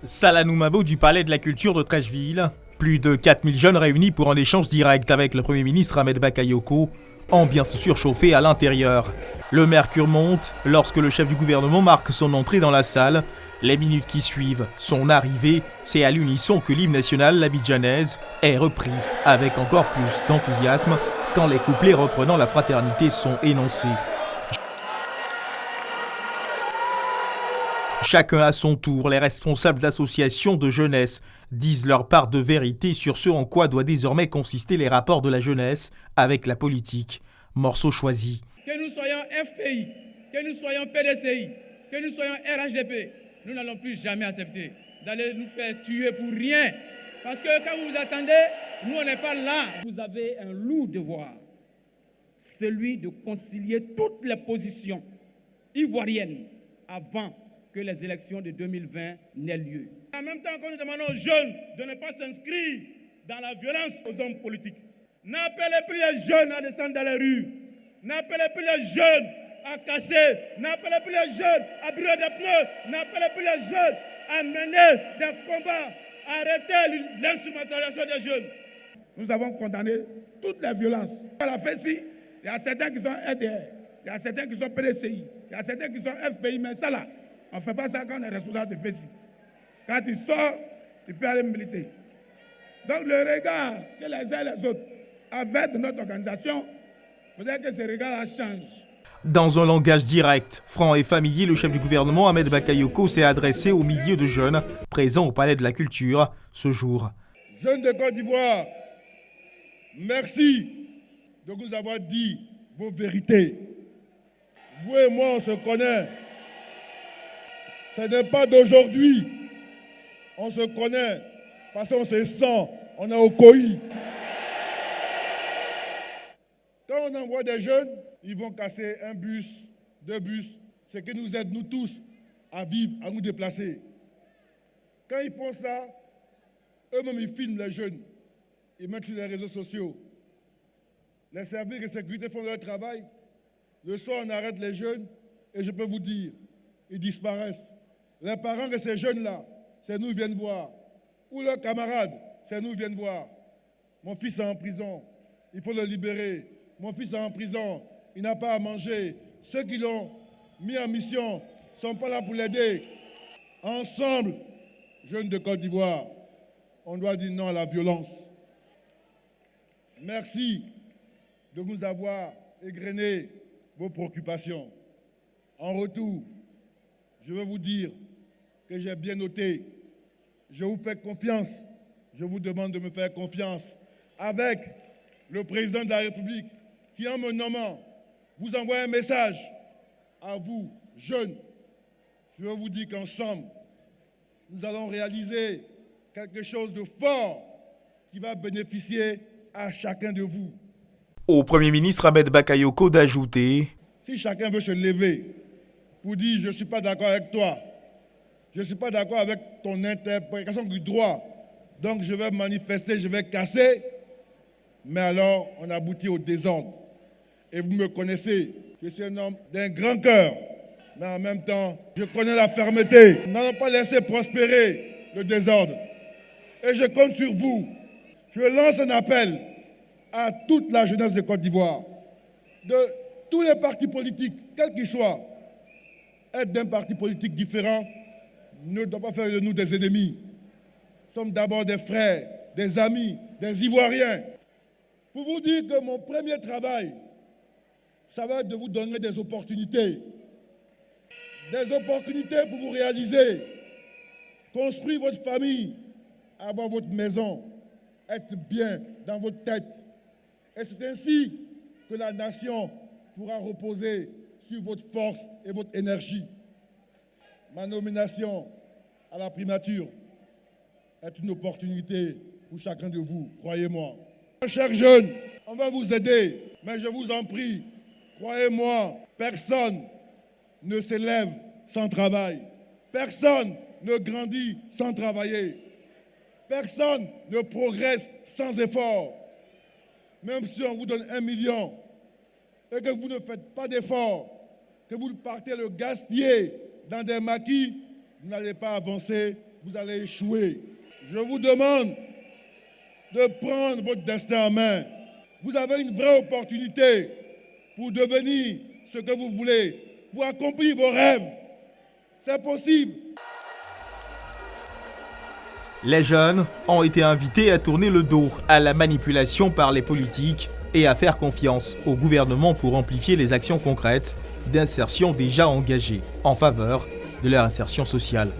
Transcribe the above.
Salah Noumabo du Palais de la Culture de Trècheville. Plus de 4000 jeunes réunis pour un échange direct avec le Premier ministre Ahmed Bakayoko. Ambiance surchauffée à l'intérieur. Le mercure monte lorsque le chef du gouvernement marque son entrée dans la salle. Les minutes qui suivent son arrivée, c'est à l'unisson que l'hymne national, l'abidjanaise, est repris avec encore plus d'enthousiasme quand les couplets reprenant la fraternité sont énoncés. Chacun à son tour, les responsables d'associations de jeunesse disent leur part de vérité sur ce en quoi doit désormais consister les rapports de la jeunesse avec la politique. Morceau choisi. Que nous soyons FPI, que nous soyons PDCI, que nous soyons RHDP, nous n'allons plus jamais accepter d'aller nous faire tuer pour rien. Parce que quand vous vous attendez, nous on n'est pas là. Vous avez un lourd devoir, celui de concilier toutes les positions ivoiriennes avant que les élections de 2020 n'aient lieu. En même temps que nous demandons aux jeunes de ne pas s'inscrire dans la violence aux hommes politiques, n'appelez plus les jeunes à descendre dans les rues, n'appelez plus les jeunes à casser, n'appelez plus les jeunes à brûler des pneus, n'appelez plus les jeunes à mener des combats, arrêtez l'instrumentalisation des jeunes. Nous avons condamné toutes les violences. À la FECI, il y a certains qui sont RDR, il y a certains qui sont PDCI, il y a certains qui sont FPI, mais ça là, on ne fait pas ça quand on est responsable de FECI. Quand tu sors, tu peux aller militer. Donc le regard que les uns et les autres avaient de notre organisation, il faudrait que ce regard-là change. Dans un langage direct, franc et familier, le chef du gouvernement Ahmed Bakayoko s'est adressé aux milliers de jeunes présents au Palais de la Culture ce jour. Jeunes de Côte d'Ivoire, merci de nous avoir dit vos vérités. Vous et moi, on se connaît. Ce n'est pas d'aujourd'hui. On se connaît parce qu'on se sent, on est au COI. Quand on envoie des jeunes, ils vont casser un bus, 2 bus, ce qui nous aide, nous tous, à vivre, à nous déplacer. Quand ils font ça, eux-mêmes, ils filment les jeunes. Ils mettent sur les réseaux sociaux. Les services de sécurité font leur travail. Le soir, on arrête les jeunes et je peux vous dire, ils disparaissent. Les parents de ces jeunes-là, c'est nous qui viennent voir. Ou leurs camarades, c'est nous qui viennent voir. Mon fils est en prison, il faut le libérer. Mon fils est en prison, il n'a pas à manger. Ceux qui l'ont mis en mission ne sont pas là pour l'aider. Ensemble, jeunes de Côte d'Ivoire, on doit dire non à la violence. Merci de nous avoir égrené vos préoccupations. En retour, je veux vous dire que j'ai bien noté. Je vous fais confiance. Je vous demande de me faire confiance avec le président de la République qui, en me nommant, vous envoie un message à vous, jeunes. Je veux vous dire qu'ensemble, nous allons réaliser quelque chose de fort qui va bénéficier à chacun de vous. Au Premier ministre Ahmed Bakayoko d'ajouter: si chacun veut se lever pour dire « je ne suis pas d'accord avec toi », je ne suis pas d'accord avec ton interprétation du droit, donc je vais manifester, je vais casser, mais alors on aboutit au désordre. Et vous me connaissez, je suis un homme d'un grand cœur, mais en même temps, je connais la fermeté. Nous n'allons pas laisser prospérer le désordre. Et je compte sur vous. Je lance un appel à toute la jeunesse de Côte d'Ivoire, de tous les partis politiques, quels qu'ils soient. Être d'un parti politique différent ne doit pas faire de nous des ennemis. Nous sommes d'abord des frères, des amis, des Ivoiriens. Pour vous dire que mon premier travail, ça va être de vous donner des opportunités. Des opportunités pour vous réaliser, construire votre famille, avoir votre maison, être bien dans votre tête. Et c'est ainsi que la nation pourra reposer sur votre force et votre énergie. Ma nomination à la primature est une opportunité pour chacun de vous, croyez-moi. Chers jeunes, on va vous aider, mais je vous en prie, croyez-moi, personne ne s'élève sans travail. Personne ne grandit sans travailler. Personne ne progresse sans effort. Même si on vous donne 1 million et que vous ne faites pas d'effort, que vous partez le gaspiller dans des maquis, vous n'allez pas avancer vous allez échouer. Je vous demande de prendre votre destin en main. Vous avez une vraie opportunité pour devenir ce que vous voulez, pour accomplir vos rêves. C'est possible. Les jeunes ont été invités à tourner le dos à la manipulation par les politiques et à faire confiance au gouvernement pour amplifier les actions concrètes d'insertion déjà engagées en faveur de leur insertion sociale.